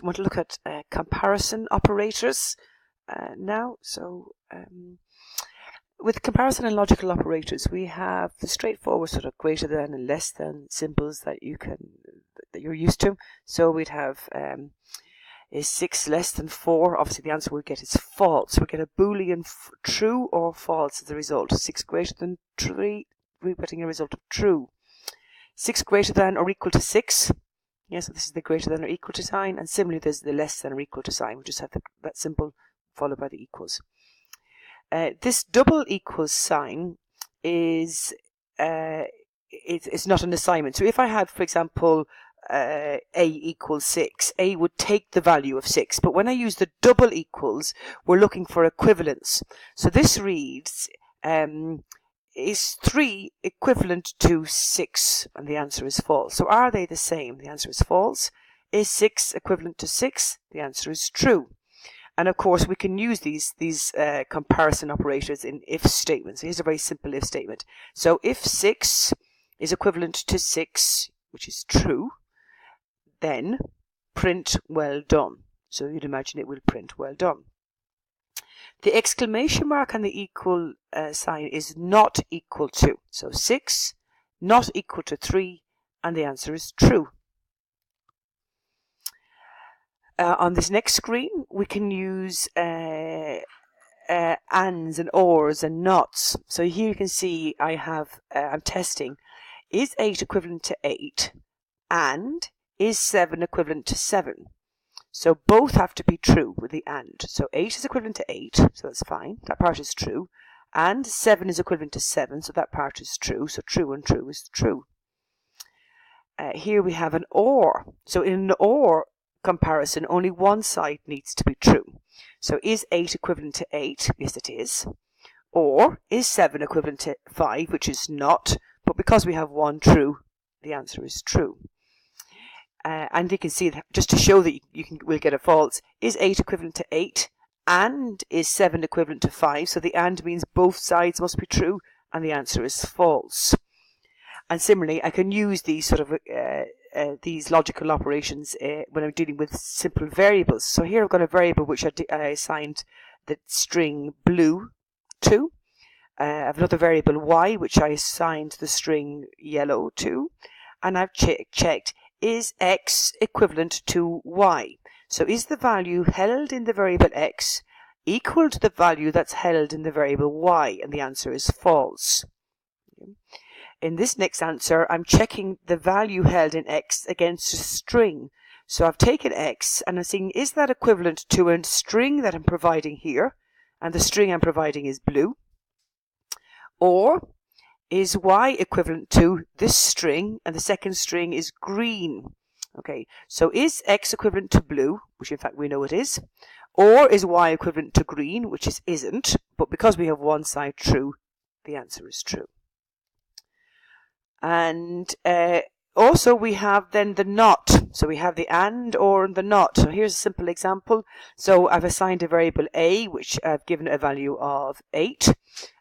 want to look at comparison operators now. So with comparison and logical operators, we have the straightforward sort of greater than and less than symbols that you're used to. So we'd have is 6 less than 4? Obviously the answer we get is false. We get a Boolean true or false as a result. 6 greater than 3, we're getting a result of true. 6 greater than or equal to 6. Yes, so this is the greater than or equal to sign, and similarly there's the less than or equal to sign. We just have that symbol followed by the equals. This double equals sign is it's not an assignment. So if I had, for example, a equals 6, a would take the value of 6, but when I use the double equals, we're looking for equivalence. So this reads, is 3 equivalent to 6? And the answer is false. So are they the same? The answer is false. Is 6 equivalent to 6? The answer is true. And of course we can use these comparison operators in if statements. Here's a very simple if statement. So if 6 is equivalent to 6, which is true, then print well done. So you'd imagine it will print well done. The exclamation mark and the equal sign is not equal to. So 6 not equal to 3, and the answer is true. On this next screen, we can use ands and ors and nots. So here you can see I'm testing. Is 8 equivalent to 8? And is 7 equivalent to 7? So both have to be true with the and. So 8 is equivalent to 8, so that's fine. That part is true. And 7 is equivalent to 7, so that part is true. So true and true is true. Here we have an or. So in an or comparison, only one side needs to be true. So is 8 equivalent to 8? Yes, it is. Or is 7 equivalent to 5, which is not. But because we have one true, the answer is true. And you can see that just to show that we'll get a false. Is 8 equivalent to 8? And is 7 equivalent to 5? So the and means both sides must be true, and the answer is false. And similarly, I can use these sort of these logical operations when I'm dealing with simple variables. So here I've got a variable which I assigned the string blue to. I have another variable y which I assigned the string yellow to, and I've checked is x equivalent to y. So is the value held in the variable x equal to the value that's held in the variable y? And the answer is false. In this next answer, I'm checking the value held in x against a string. So I've taken x and I'm saying, is that equivalent to a string that I'm providing here? And the string I'm providing is blue. Or is y equivalent to this string and the second string is green? Okay, so is x equivalent to blue, which in fact we know it is, or is y equivalent to green, which it isn't, but because we have one side true, the answer is true. And also we have then the not. So we have the and, or, and the not. So here's a simple example. So I've assigned a variable a, which I've given a value of 8.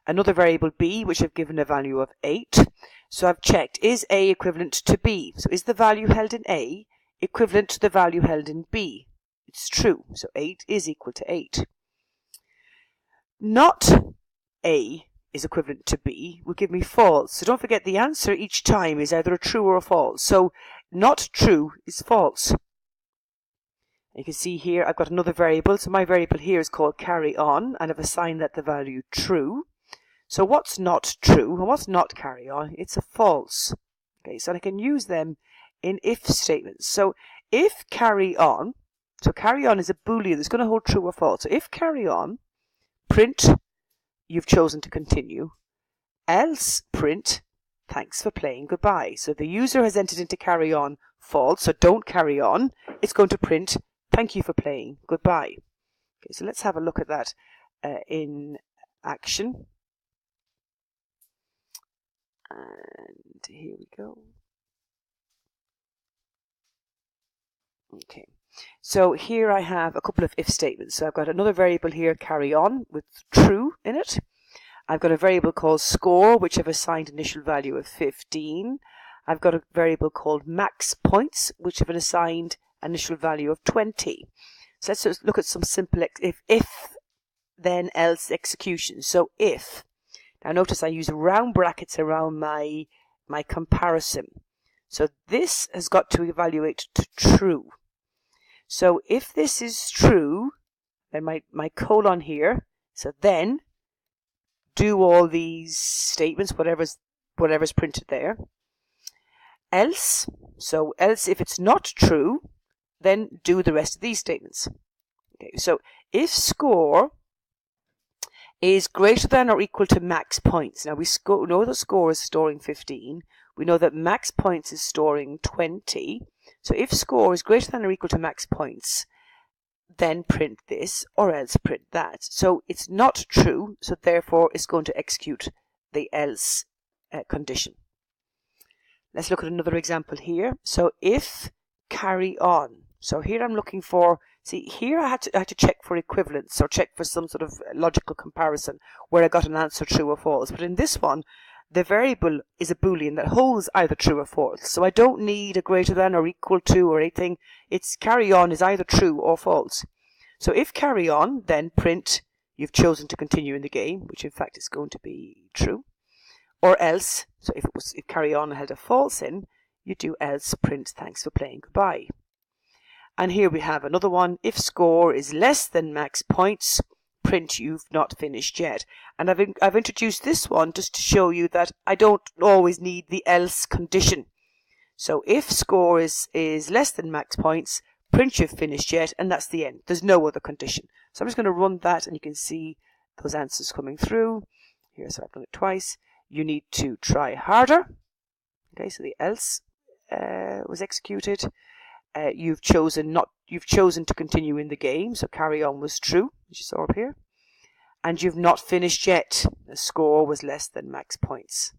Another variable b, which I've given a value of 8. So I've checked, is a equivalent to b? So is the value held in a equivalent to the value held in b? It's true. So 8 is equal to 8. Not a is equivalent to b will give me false. So don't forget the answer each time is either a true or a false. So not true is false. You can see here I've got another variable. So my variable here is called carry on, and I've assigned that the value true. So what's not true and what's not carry on? It's a false. Okay, so I can use them in if statements. So if carry on, so carry on is a Boolean that's going to hold true or false. So if carry on, print you've chosen to continue, else print thanks for playing, goodbye. So the user has entered into carry on false, so don't carry on. It's going to print thank you for playing, goodbye. Okay, so let's have a look at that in action. And here we go. Okay, so here I have a couple of if statements. So I've got another variable here, carry on, with true in it. I've got a variable called score, which I've assigned initial value of 15. I've got a variable called max points, which I've assigned initial value of 20. So let's just look at some simple if then else execution. So if, now notice I use round brackets around my comparison. So this has got to evaluate to true. So if this is true, then my colon here, so then do all these statements, whatever's printed there. Else, so else if it's not true, then do the rest of these statements. Okay, so if score is greater than or equal to max points. Now we know the score is storing 15. We know that max points is storing 20. So if score is greater than or equal to max points, then print this or else print that. So it's not true, so therefore it's going to execute the else condition. Let's look at another example here. So if carry on. So here I'm looking for, see here I had to check for equivalence or check for some sort of logical comparison where I got an answer true or false. But in this one, the variable is a boolean that holds either true or false. So I don't need a greater than or equal to or anything. It's carry on is either true or false. So if carry on, then print you've chosen to continue in the game, which in fact is going to be true. Or else, so if carry on had a false in, you do else print thanks for playing goodbye. And here we have another one. If score is less than max points, print you've not finished yet. And I've introduced this one just to show you that I don't always need the else condition. So if score is less than max points, print you've finished yet, and that's the end. There's no other condition. So I'm just going to run that and you can see those answers coming through. Here, so I've done it twice. You need to try harder. Okay, so the else was executed. You've chosen to continue in the game, so carry on was true, as you saw up here. And you've not finished yet. The score was less than max points.